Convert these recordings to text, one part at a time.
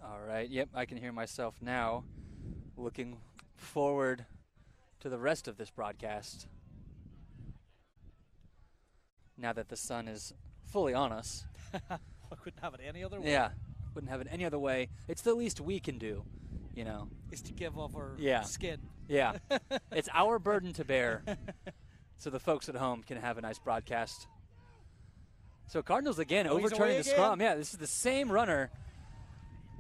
All right, yep, I can hear myself now. Looking forward to the rest of this broadcast. Now that the sun is fully on us. I couldn't have it any other way. Yeah, wouldn't have it any other way. It's the least we can do, you know. Is to give off our skin. Yeah, it's our burden to bear, so the folks at home can have a nice broadcast. So Cardinals again overturning the scrum. Yeah, this is the same runner.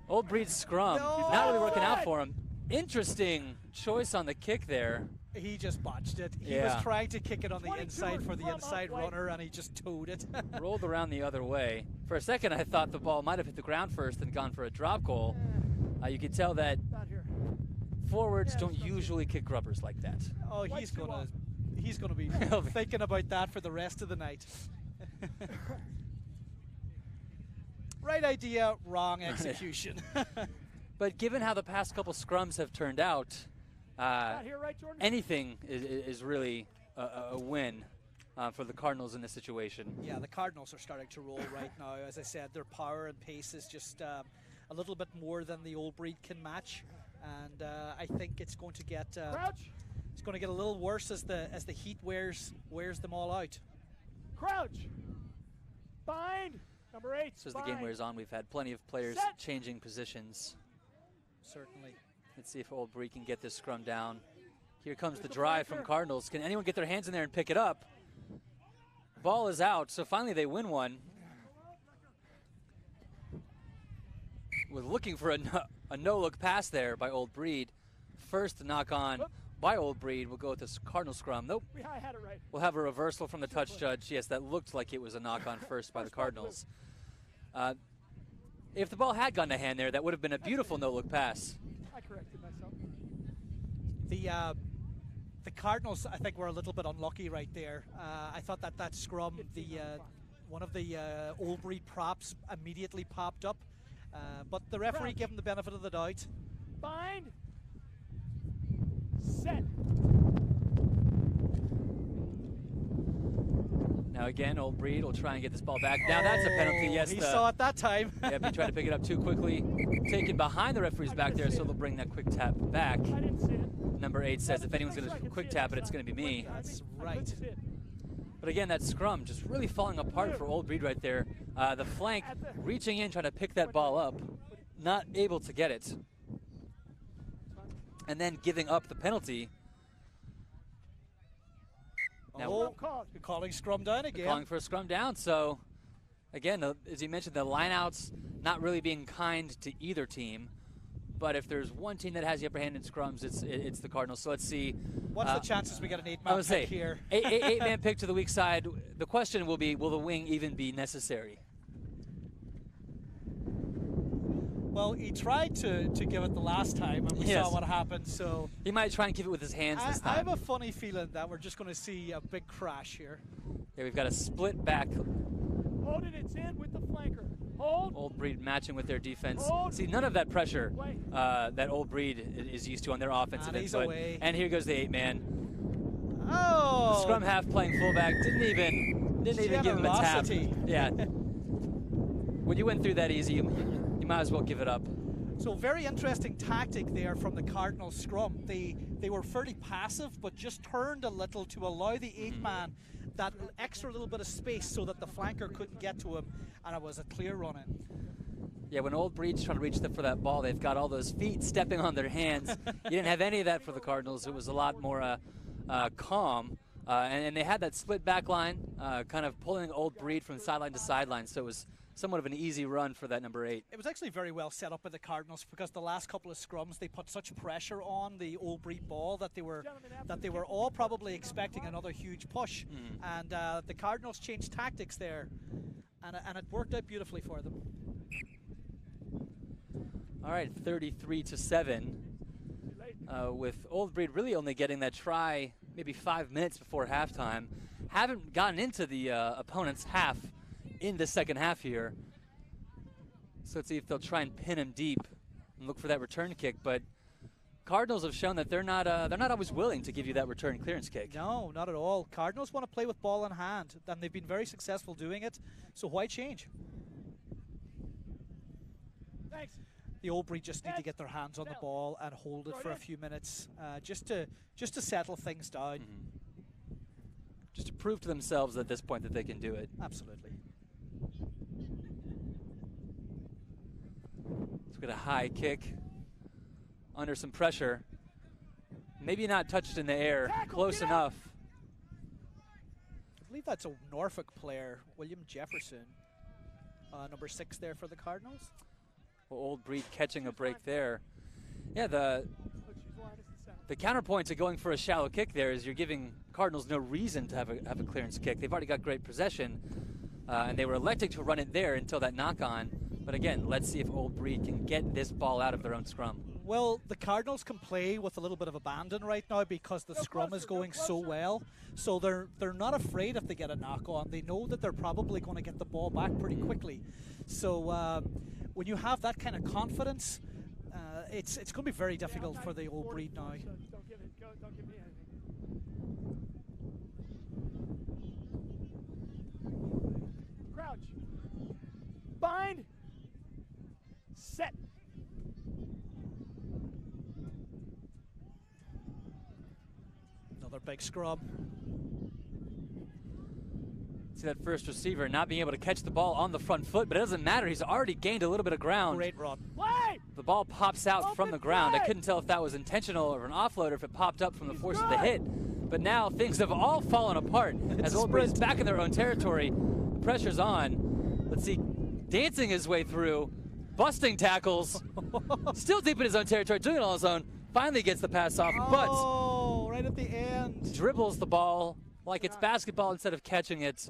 Old Breed's scrum. No. Not really working out for him. Interesting choice on the kick there. He just botched it. He was trying to kick it on the inside for the inside runner, and he just towed it. Rolled around the other way. For a second, I thought the ball might have hit the ground first and gone for a drop goal. You could tell that forwards don't usually kick grubbers like that. Oh, he's gonna be thinking about that for the rest of the night. Right idea, wrong execution. But given how the past couple scrums have turned out, anything is really a win for the Cardinals in this situation. Yeah, the Cardinals are starting to roll right now. As I said, their power and pace is just a little bit more than the Old Breed can match, and I think it's going to get a little worse as the heat wears them all out. Crouch. Bind. Number 8. So as the game wears on, we've had plenty of players changing positions. Certainly. Let's see if Old Breed can get this scrum down. Here comes the drive from Cardinals. Can anyone get their hands in there and pick it up? Ball is out, so finally they win one. Was looking for a no-look pass there by Old Breed. First knock on by Old Breed. We'll go with this Cardinal scrum. Nope. I had it right. We'll have a reversal from the touch judge. Yes, that looked like it was a knock on first by the Cardinals. If the ball had gone to hand there, that would have been a beautiful no-look pass. I corrected myself. The Cardinals, I think, were a little bit unlucky right there. I thought that scrum, one of the Old Breed props immediately popped up, but the referee gave him the benefit of the doubt. Bind. Set. Now again, Old Breed will try and get this ball back. Now that's a penalty. Yes, he saw it that time. Yep, he tried to pick it up too quickly. Taken behind the referee's back there, so they'll bring that quick tap back. I didn't see it. Number 8 says if anyone's going to quick tap it, it's going to be me. That's right. But again, that scrum just really falling apart for Old Breed right there. The flank reaching in, trying to pick that ball up, not able to get it. And then giving up the penalty. Now, calling scrum down again. Calling for a scrum down. So, again, as you mentioned, the lineouts not really being kind to either team. But if there's one team that has the upper hand in scrums, it's the Cardinals. So let's see. What's the chances we get an 8-man pick here? Eight-man pick to the weak side. The question will be, will the wing even be necessary? Well, he tried to give it the last time, and we saw what happened. So he might try and give it with his hands this time. I have a funny feeling that we're just going to see a big crash here. Yeah, we've got a split back. Hold it, it's in with the flanker. Hold. Old Breed matching with their defense. Hold. See, none of that pressure that Old Breed is used to on their offensive input. And here goes the 8-man. Oh! The scrum half playing fullback didn't even give him a tap. Yeah. When you went through that easy, you might as well give it up. So very interesting tactic there from the Cardinals scrum. They were fairly passive, but just turned a little to allow the 8-man that extra little bit of space so that the flanker couldn't get to him, and it was a clear run-in. Yeah, when Old Breed's trying to reach for that ball, they've got all those feet stepping on their hands. You didn't have any of that for the Cardinals. It was a lot more calm. And they had that split back line, kind of pulling Old Breed from sideline to sideline, so it was somewhat of an easy run for that number 8. It was actually very well set up by the Cardinals because the last couple of scrums they put such pressure on the Old Breed ball that they were all probably expecting another huge push, and the Cardinals changed tactics there, and it worked out beautifully for them. All right, 33-7, with Old Breed really only getting that try maybe 5 minutes before halftime. Haven't gotten into the opponent's half in the second half here. So let's see if they'll try and pin him deep and look for that return kick. But Cardinals have shown that they're not always willing to give you that return clearance kick. No, not at all. Cardinals want to play with ball in hand, and they've been very successful doing it. So why change? Thanks. the Old Breed just need to get their hands on the ball and hold it for a few minutes, just to settle things down. Just to prove to themselves at this point that they can do it. Absolutely. Let's get a high kick under some pressure. Maybe not touched in the air, close enough. I believe that's a Norfolk player, William Jefferson, number 6 there for the Cardinals. Well, Old Breed catching a break there. Yeah, the counterpoint to going for a shallow kick there is you're giving Cardinals no reason to have a clearance kick. They've already got great possession, and they were electing to run it there until that knock-on. But again, let's see if Old Breed can get this ball out of their own scrum. Well, the Cardinals can play with a little bit of abandon right now because the scrum is going so well. So they're not afraid if they get a knock-on. They know that they're probably going to get the ball back pretty quickly. So when you have that kind of confidence, it's going to be very difficult for the Old Breed now. Don't give me anything. Crouch. Bind. Set. Another big scrum. See that first receiver not being able to catch the ball on the front foot, but it doesn't matter. He's already gained a little bit of ground. Great run. Play. The ball pops out from the ground. I couldn't tell if that was intentional or an offload or if it popped up from the force of the hit. But now things have all fallen apart as Old Breed's back in their own territory. The pressure's on. Let's see, dancing his way through, busting tackles, still deep in his own territory, doing it on his own. Finally gets the pass off, but right at the end, dribbles the ball like it's basketball instead of catching it.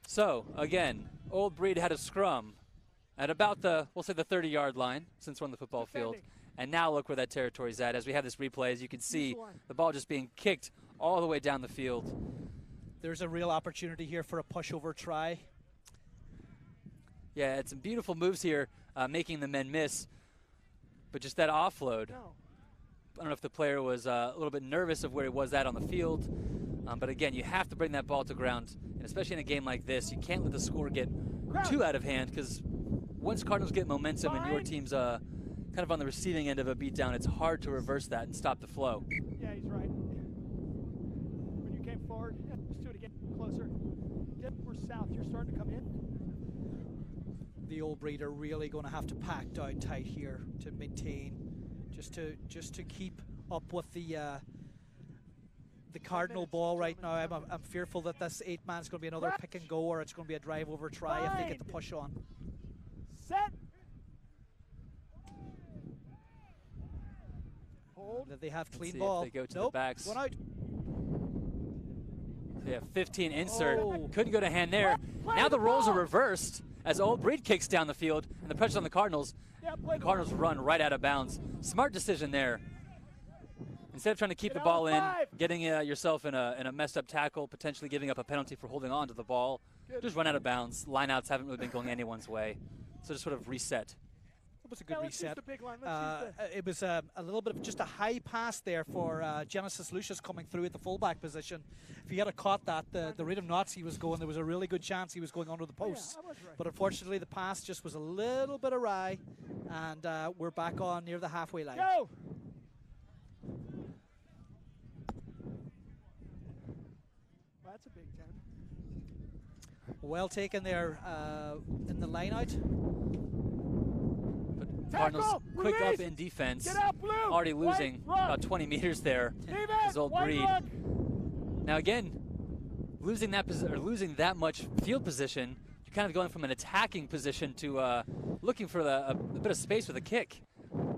So again, Old Breed had a scrum at about the, we'll say the 30-yard line since we're on the football field. And now look where that territory's at. As we have this replay, as you can see, the ball just being kicked all the way down the field. There's a real opportunity here for a pushover try. Yeah, it's some beautiful moves here, making the men miss. But just that offload. I don't know if the player was a little bit nervous of where he was at on the field. But again, you have to bring that ball to ground. And especially in a game like this, you can't let the score get too out of hand, because once Cardinals get momentum and your team's kind of on the receiving end of a beatdown, it's hard to reverse that and stop the flow. Yeah, he's right. When you came forward, just do it again, closer. Get more south, you're starting to come in. The Old Breed are really going to have to pack down tight here to maintain, just to keep up with the Cardinal ball right now. I'm fearful that this 8-man is going to be another pick and go, or it's going to be a drive over try if they get the push on. Set. Hold. They have clean Let's see ball. if they go to nope, the backs. one out. Yeah, 15 insert. Couldn't go to hand there. Now the roles are reversed as Old Breed kicks down the field and the pressure on the Cardinals. The Cardinals run right out of bounds. Smart decision there. Instead of trying to keep the ball in, getting yourself in a messed up tackle, potentially giving up a penalty for holding on to the ball, just run out of bounds. Lineouts haven't really been going anyone's way. So just sort of reset. It was a good reset. It was a little bit of just a high pass there for Genesis Lucius coming through at the fullback position. If he had caught that, the rate of knots he was going, there was a really good chance he was going under the post. But unfortunately, the pass just was a little bit awry, and we're back on near the halfway line. Go! That's a big 10. Well taken there in the line out. Cardinals quick up in defense, already losing about 20 meters there as Old Breed. Now again, losing that much field position, you're kind of going from an attacking position to looking for a bit of space with a kick.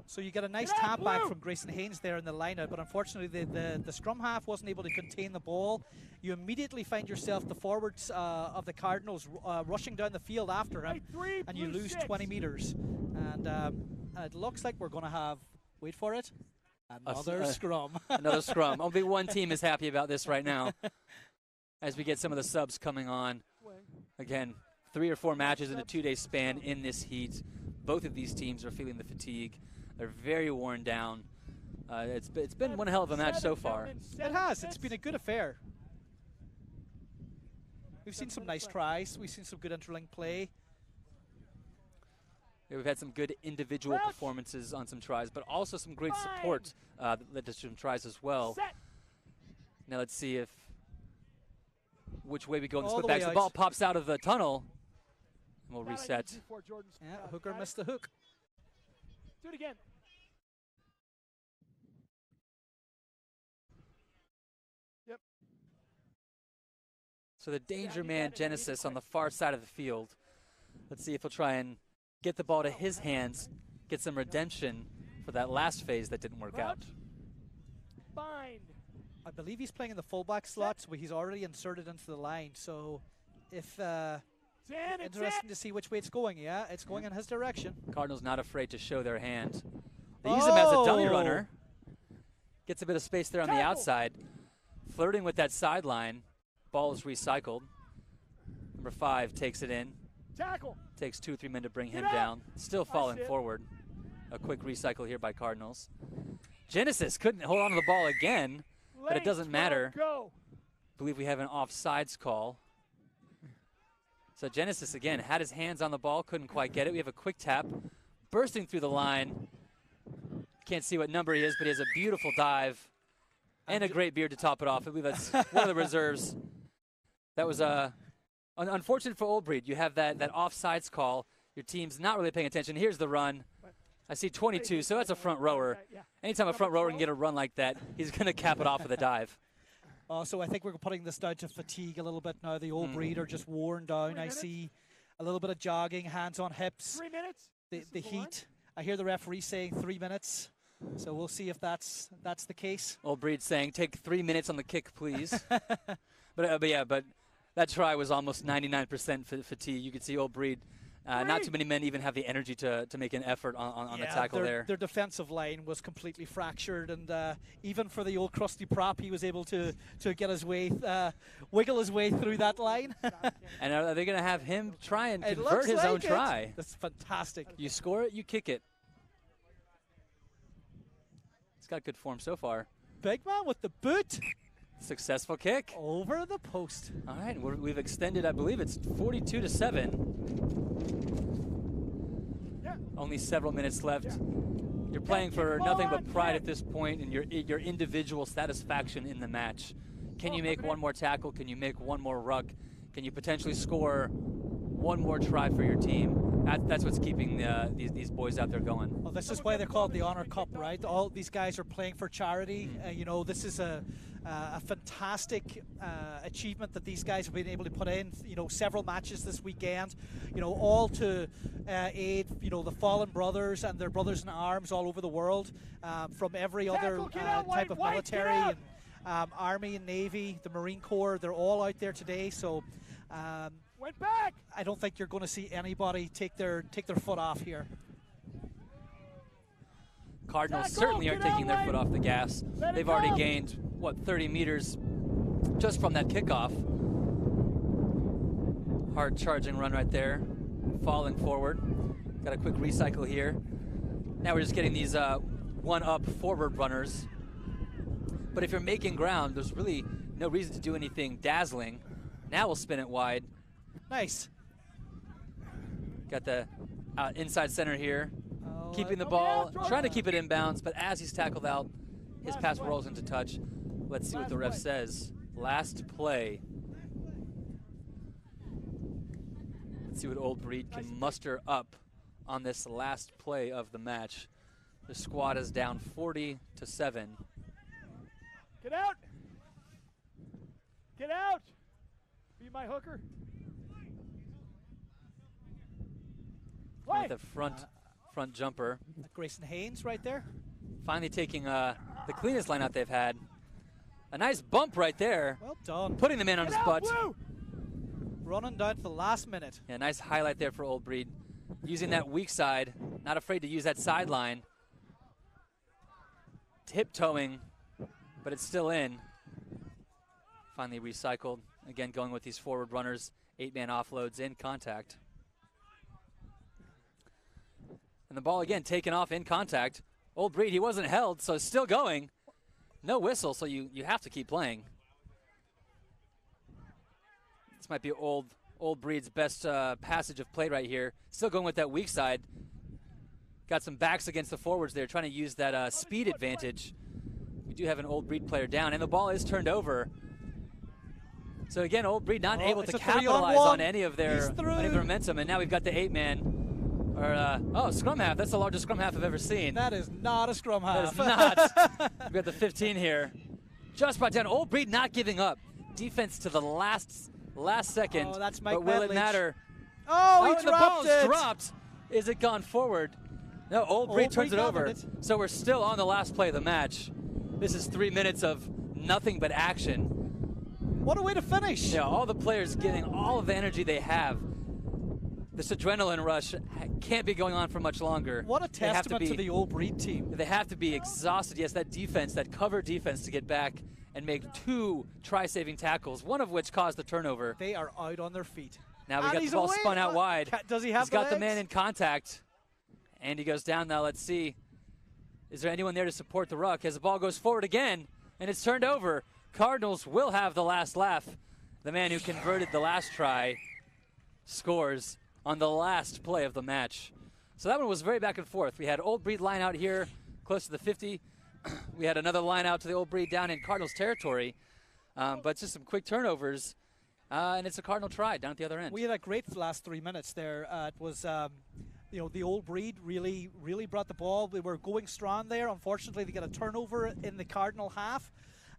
So you get a nice tap back from Grayson Haynes there in the lineout, but unfortunately the scrum half wasn't able to contain the ball. You immediately find yourself the forwards of the Cardinals rushing down the field after him, and you lose 20 meters. And it looks like we're going to have, wait for it, another scrum. Another scrum. Only one team is happy about this right now as we get some of the subs coming on. Again, 3 or 4 matches in a 2-day span in this heat. Both of these teams are feeling the fatigue. They're very worn down. It's been one hell of a match so far. It has. It's been a good affair. We've seen some nice tries. We've seen some good interlinked play. We've had some good individual performances on some tries, but also some great support that led to some tries as well. Set. Now let's see which way we go in the All split the back. way So the out. ball pops out of the tunnel, and we'll That I reset. used before, Jordan. Yeah, hooker missed the hook. Do it again. Yep. So the danger you man got it. I need Genesis to on the far side of the field. Let's see if he'll try and get the ball to his hands, get some redemption for that last phase that didn't work out. Bind. I believe he's playing in the fullback slot, so he's already inserted into the line. So if It's in. It's interesting in. to see which way it's going. Yeah, it's going in his direction. Cardinals not afraid to show their hand. They use him as a dummy Oh. runner. Gets a bit of space there on the Tackle. outside. Flirting with that sideline. Ball is recycled. Number 5 takes it in. Tackle. Takes 2 or 3 men to bring him Get out. down. Still falling see it. forward. A quick recycle here by Cardinals. Genesis couldn't hold on to the ball again, but it Lane doesn't 12, matter. Go. I believe we have an offsides call. So Genesis again had his hands on the ball, couldn't quite get it. We have a quick tap, bursting through the line. Can't see what number he is, but he has a beautiful dive and a great beard to top it off. I believe that's one of the reserves. That was unfortunate for Old Breed. You have that offsides call. Your team's not really paying attention. Here's the run. I see 22, so that's a front rower. Yeah. Anytime a front rower can get a run like that, he's going to cap it off with a dive. So I think we're putting this down to fatigue a little bit now. The Old Breed are just worn down. 3 I minutes. see a little bit of jogging, hands on hips. 3 minutes. The This is line. heat. I hear the referee saying 3 minutes. So we'll see if that's the case. Old Breed saying, take 3 minutes on the kick, please. but that try was almost 99% fatigue. You could see Old Breed. Not too many men even have the energy to make an effort on the tackle there. Their defensive line was completely fractured, and even for the old crusty prop, he was able to get his way, wiggle his way through that line. And are they going to have him try and It convert looks his like own it. try? That's fantastic. You score it, you kick it. He's got good form so far. Big man with the boot Successful kick. over the post. All right, we've extended, I believe it's 42-7. Yeah. Only several minutes left. You're playing for nothing but pride at this point and your individual satisfaction in the match. Can you make one more tackle? Can you make one more ruck? Can you potentially score one more try for your team? That's what's keeping these boys out there going. Well, this is why they're called the Honor Cup, right? All these guys are playing for charity. You know, this is a fantastic achievement that these guys have been able to put in. You know, several matches this weekend. You know, all to aid, you know, the fallen brothers and their brothers in arms all over the world, from every other type of military and Army and Navy, the Marine Corps. They're all out there today. So. Went back. I don't think you're going to see anybody take their foot off here. Cardinals Tackle, certainly aren't get taking their out, foot off the gas. Let it They've already go. gained, 30 meters just from that kickoff. Hard charging run right there, falling forward. Got a quick recycle here. Now we're just getting these one-up forward runners. But if you're making ground, there's really no reason to do anything dazzling. Now we'll spin it wide. Nice. Got the inside center here. Oh, Keeping the Throw it ball, out, throw it trying to out. keep it inbounds, but as he's tackled out, his Last pass play. rolls into touch. Let's see what Last the ref play. says. Last play. Let's see what Old Breed can muster up on this last play of the match. The squad is down 40-7. Get out. Get out. Be my hooker. Play. With the front jumper. Grayson Haynes right there. Finally taking the cleanest line out they've had. A nice bump right there, Well done. putting the man on Get his out, butt. Blue. Running down to the last minute. Yeah, nice highlight there for Old Breed. Using that weak side, not afraid to use that sideline. Tiptoeing, but it's still in. Finally recycled. Again, going with these forward runners, 8-man offloads in contact. And the ball again taken off in contact. Old Breed, he wasn't held, so it's still going. No whistle, so you have to keep playing. This might be Old Breed's best passage of play right here. Still going with that weak side. got some backs against the forwards there, trying to use that speed advantage. We do have an Old Breed player down, and the ball is turned over. So again, Old Breed not able to capitalize on any of their momentum, and now we've got the 8-man, or scrum half. That's the largest scrum half I've ever seen. That is not a scrum half. That is not. We've got the 15 here. Just brought down. Old Breed not giving up. Defense to the last second. Oh, that's Mike But will it Medlich. matter? Oh, he the dropped ball's it. dropped. Is it gone forward? No, Old Breed turns it over. So we're still on the last play of the match. This is 3 minutes of nothing but action. What a way to finish. Yeah, all the players getting all of the energy they have. This adrenaline rush can't be going on for much longer. What a testament to the Old Breed team. They have to be exhausted. Yes, that defense, that cover defense to get back and make 2 try-saving tackles, one of which caused the turnover. They are out on their feet. Now we got the ball spun out wide. Does he have He's got the man in contact. And he goes down now. Let's see. Is there anyone there to support the ruck? As the ball goes forward again, and it's turned over. Cardinals will have the last laugh. The man who converted the last try scores on the last play of the match. So that one was very back and forth. We had Old Breed line out here close to the 50. We had another line out to the Old Breed down in Cardinals territory. But just some quick turnovers. And it's a Cardinal try down at the other end. We had a great last 3 minutes there. It was, you know, the Old Breed really brought the ball. We were going strong there. Unfortunately, they got a turnover in the Cardinal half.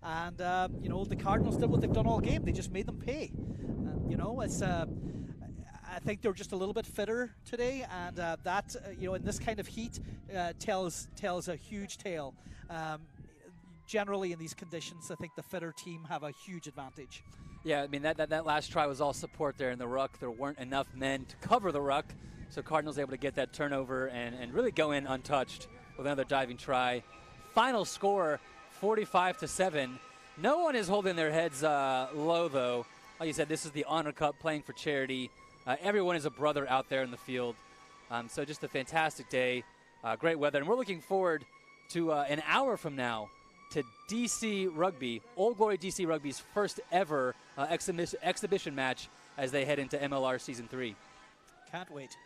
And, you know, the Cardinals did what they've done all game. They just made them pay. You know, it's, I think they're just a little bit fitter today. And that, you know, in this kind of heat tells a huge tale. Generally, in these conditions, I think the fitter team have a huge advantage. Yeah, I mean, that last try was all support there in the ruck. There weren't enough men to cover the ruck. So Cardinals able to get that turnover and really go in untouched with another diving try. Final score, 45-7. No one is holding their heads low, though. Like you said, this is the Honor Cup, playing for charity. Everyone is a brother out there in the field. So just a fantastic day, great weather. And we're looking forward to an hour from now to DC Rugby, Old Glory DC Rugby's first ever exhibition match as they head into MLR Season 3. Can't wait.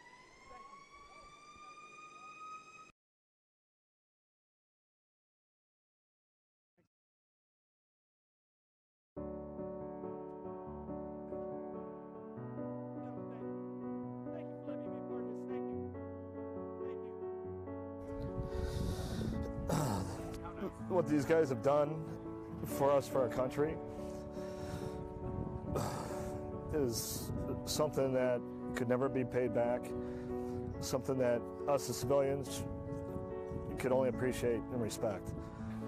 What these guys have done for us, for our country, is something that could never be paid back, something that us as civilians could only appreciate and respect.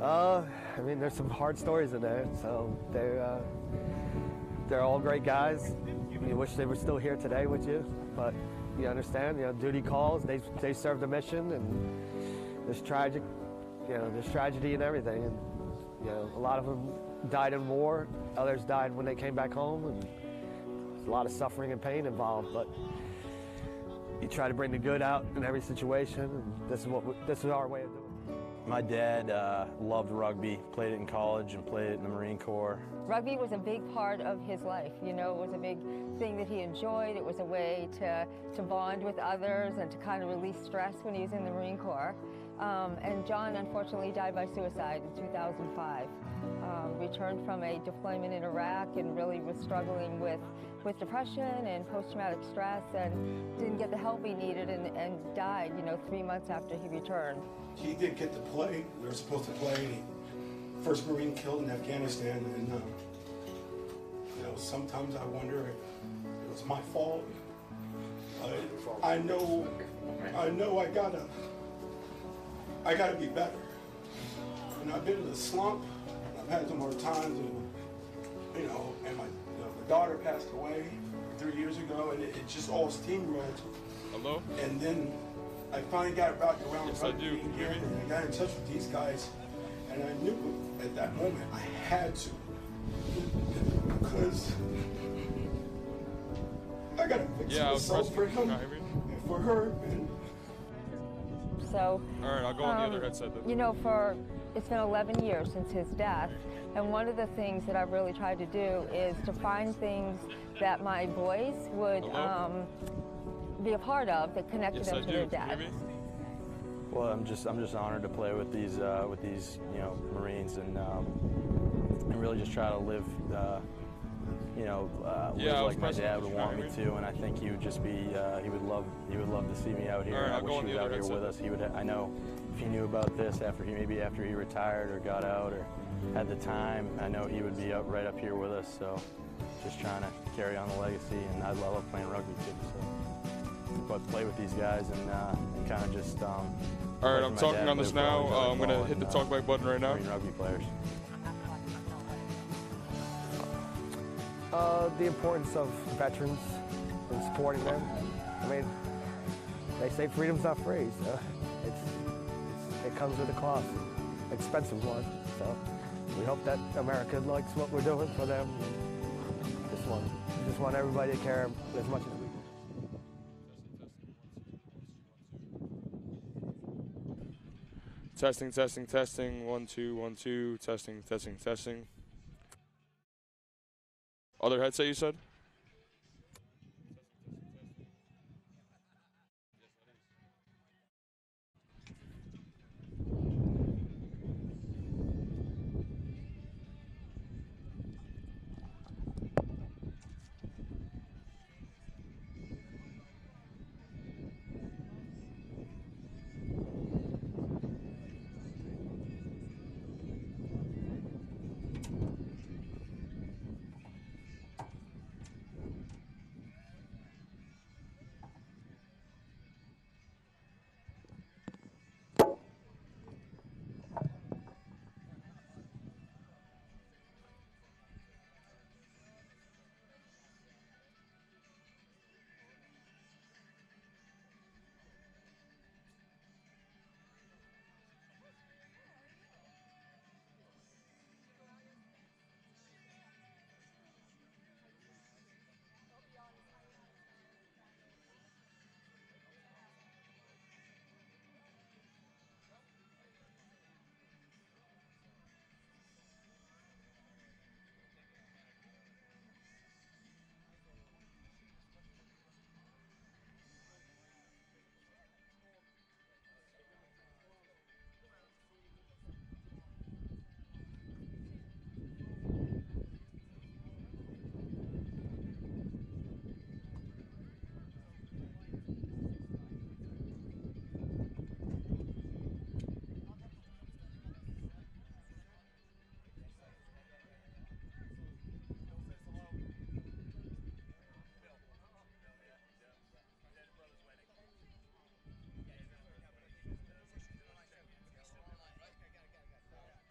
I mean, there's some hard stories in there, so they're all great guys. You wish they were still here today with you, but you understand, you know, duty calls, they serve the mission, and there's tragic, you know, there's tragedy and everything, and you know, a lot of them died in war, others died when they came back home, and there's a lot of suffering and pain involved, but you try to bring the good out in every situation, and this is our way of doing it. My dad loved rugby, played it in college and played it in the Marine Corps. Rugby was a big part of his life, you know, it was a big thing that he enjoyed. It was a way to bond with others and to kind of release stress when he was in the Marine Corps. And John unfortunately died by suicide in 2005. Returned from a deployment in Iraq and really was struggling with depression and post-traumatic stress and didn't get the help he needed and died, you know, 3 months after he returned. He did get to play. We were supposed to play. First Marine killed in Afghanistan, and you know, sometimes I wonder if it was my fault. I know I gotta be better. And I've been in a slump. I've had some more times, you know, and my daughter passed away 3 years ago, and it just all steamrolled. Hello? And then I finally got back around yes, I do. here, and I got in touch with these guys, and I knew at that moment I had to, because I gotta fix myself for him and for her. So, all right, I'll go on the other headset then. You know, it's been 11 years since his death, and one of the things that I've really tried to do is to find things that my boys would be a part of that connected them to their dad. Well, I'm just honored to play with these Marines and really just try to live live like my dad would want me to, and I think he would just be he would love to see me out here. Right, I wish he was out here with us. I know if he knew about this after he retired or got out or had the time, I know he would be right up here with us. So just trying to carry on the legacy, and I love playing rugby too. But play with these guys and kind of just. All right, I'm talking on this now. I'm gonna hit the talk back button right now. Marine rugby players. The importance of veterans and supporting them. I mean, they say freedom's not free, so it comes with a cost, expensive one. So we hope that America likes what we're doing for them. Just want everybody to care as much as we Testing, testing, testing. 1, 2, 1, 2. Testing, testing, testing. Other headset, you said?